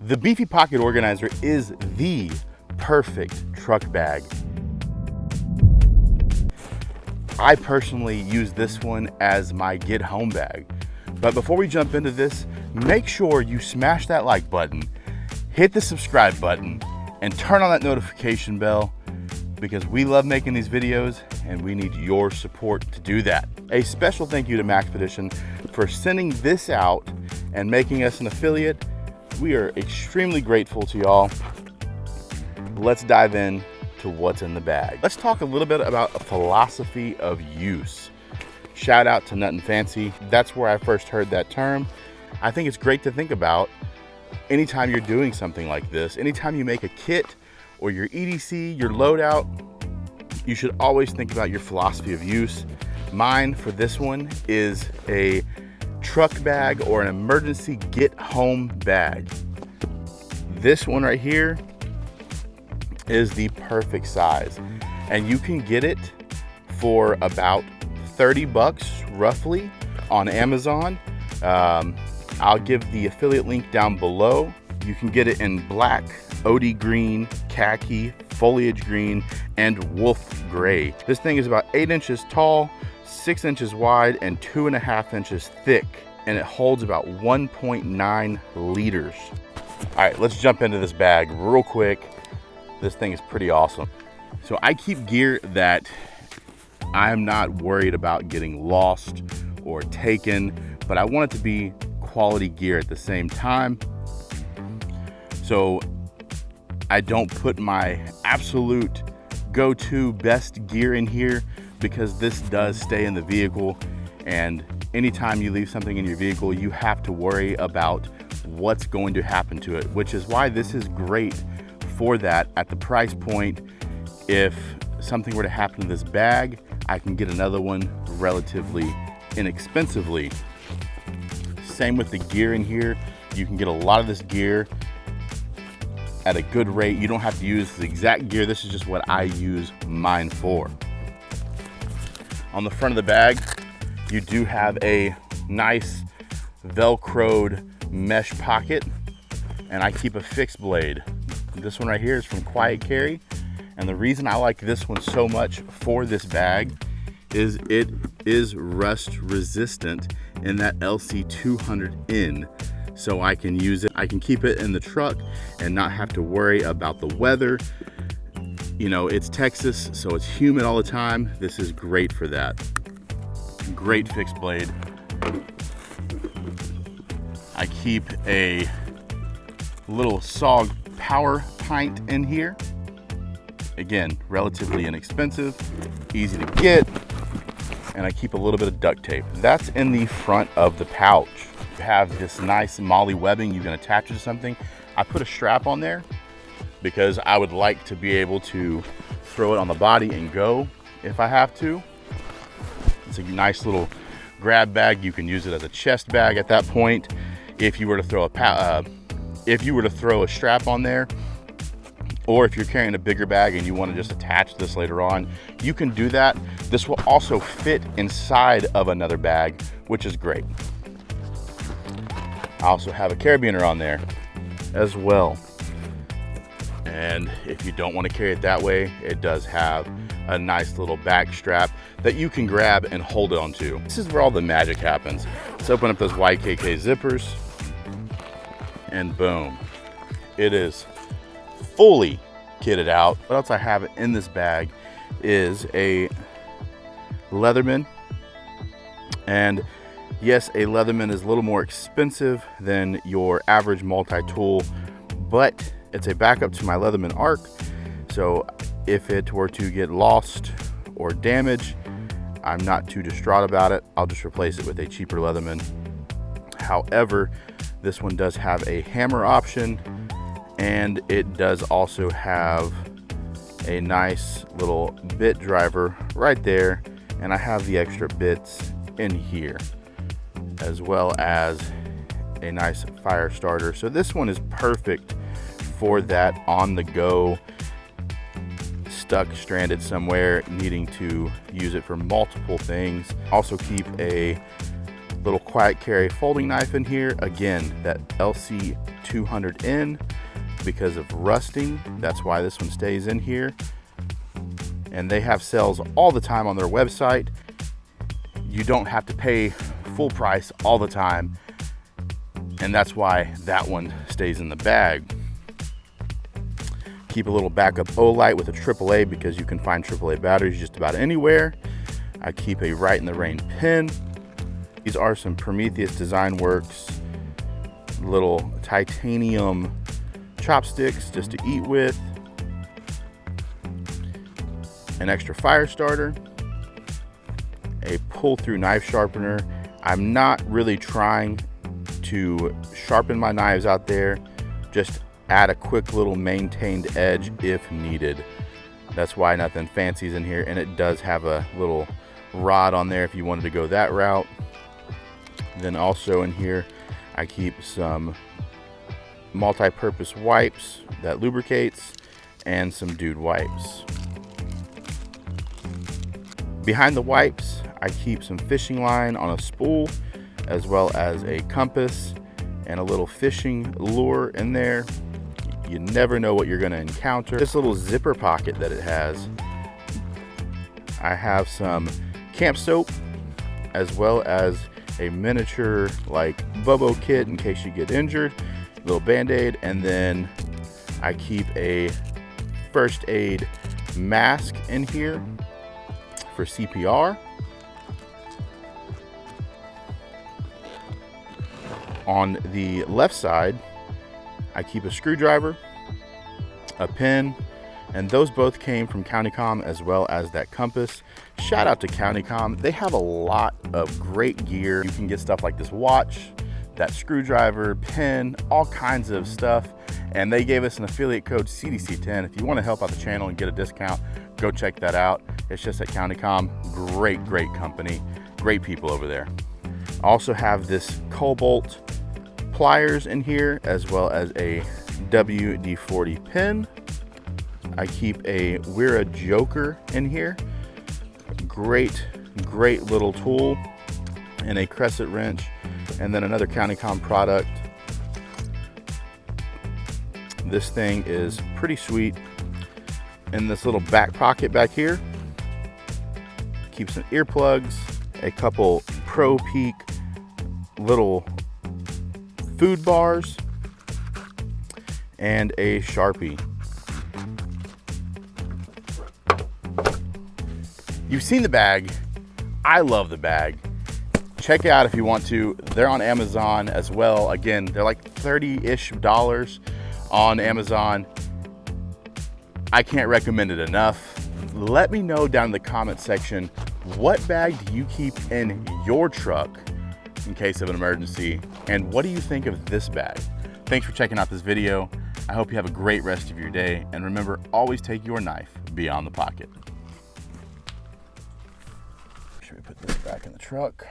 The Beefy Pocket Organizer is the perfect truck bag. I personally use this one as my get home bag. But before we jump into this, make sure you smash that like button, hit the subscribe button, and turn on that notification bell, because we love making these videos and we need your support to do that. A special thank you to Maxpedition for sending this out and making us an affiliate. We are extremely grateful to y'all. Let's dive in to what's in the bag. Let's talk a little bit about a philosophy of use. Shout out to Nut and Fancy. That's where I first heard that term. I think it's great to think about anytime you're doing something like this. Anytime you make a kit or your EDC, your loadout, you should always think about your philosophy of use. Mine for this one is a truck bag or an emergency get home bag. This one right here is the perfect size, and you can get it for about 30 bucks roughly on Amazon. I'll give the affiliate link down below. You can get it in black, OD green, khaki, foliage green, and wolf gray. This thing is about 8 inches tall, 6 inches wide, and 2.5 inches thick, and it holds about 1.9 liters. All right, let's jump into this bag real quick. This thing is pretty awesome. So I keep gear that I'm not worried about getting lost or taken, but I want it to be quality gear at the same time. So I don't put my absolute go-to best gear in here, because this does stay in the vehicle, and anytime you leave something in your vehicle, you have to worry about what's going to happen to it, which is why this is great for that at the price point. If something were to happen to this bag, I can get another one relatively inexpensively. Same with the gear in here. You can get a lot of this gear at a good rate. You don't have to use the exact gear. This is just what I use mine for. On the front of the bag, you do have a nice velcroed mesh pocket, and I keep a fixed blade. This one right here is from Quiet Carry, and the reason I like this one so much for this bag is it is rust resistant in that LC200N. So I can use it, I can keep it in the truck and not have to worry about the weather. You know, it's Texas, so it's humid all the time. This is great for that. Great fixed blade. I keep a little SOG power pint in here. Again, relatively inexpensive, easy to get, and I keep a little bit of duct tape. That's in the front of the pouch. You have this nice MOLLE webbing you can attach it to something. I put a strap on there because I would like to be able to throw it on the body and go if I have to. It's a nice little grab bag. You can use it as a chest bag at that point. If you were to throw a strap on there, or if you're carrying a bigger bag and you want to just attach this later on, you can do that. This will also fit inside of another bag, which is great. I also have a carabiner on there as well. And if you don't want to carry it that way, it does have a nice little back strap that you can grab and hold on to. This is where all the magic happens. Let's open up those YKK zippers, and boom, it is fully kitted out. What else I have in this bag is a Leatherman. And yes, a Leatherman is a little more expensive than your average multi-tool, but it's a backup to my Leatherman Arc. So if it were to get lost or damaged, I'm not too distraught about it. I'll just replace it with a cheaper Leatherman. However, this one does have a hammer option, and it does also have a nice little bit driver right there, and I have the extra bits in here, as well as a nice fire starter. So this one is perfect for that on the go, stuck, stranded somewhere, needing to use it for multiple things. Also keep a Little quiet carry folding knife in here. Again, that LC 200N, because of rusting, that's why this one stays in here. And they have sales all the time on their website. You don't have to pay full price all the time, and that's why that one stays in the bag. Keep a little backup O-light with a AAA, because you can find AAA batteries just about anywhere. I keep a Right in the Rain pin. These are some Prometheus Design Works little titanium chopsticks just to eat with. An extra fire starter. A pull-through knife sharpener. I'm not really trying to sharpen my knives out there, just add a quick little maintained edge if needed. That's why nothing fancy is in here, and it does have a little rod on there if you wanted to go that route. Then also in here I keep some multi-purpose wipes that lubricates and some dude wipes. Behind the wipes I keep some fishing line on a spool, as well as a compass and a little fishing lure in there. You never know what you're going to encounter. This little zipper pocket that it has, I have some camp soap, as well as a miniature like Bobo kit in case you get injured, a little band-aid, and then I keep a first aid mask in here for CPR. On the left side, I keep a screwdriver, a pen, and those both came from Countycom, as well as that compass. Shout out to Countycom. They have a lot of great gear. You can get stuff like this watch, that screwdriver, pen, all kinds of stuff. And they gave us an affiliate code CDC10. If you want to help out the channel and get a discount, go check that out. It's just at Countycom. Great, great company. Great people over there. I also have this Cobalt pliers in here, as well as a WD-40 pin. I keep a Wera Joker in here. Great, great little tool, and a crescent wrench, and then another Countycom product. This thing is pretty sweet. In this little back pocket back here, keep some earplugs, a couple Pro Peak little food bars, and a Sharpie. You've seen the bag. I love the bag. Check it out if you want to. They're on Amazon as well. Again, they're like $30-ish on Amazon. I can't recommend it enough. Let me know down in the comment section, what bag do you keep in your truck in case of an emergency, and what do you think of this bag? Thanks for checking out this video. I hope you have a great rest of your day, and remember, always take your knife beyond the pocket. Should we put this back in the truck?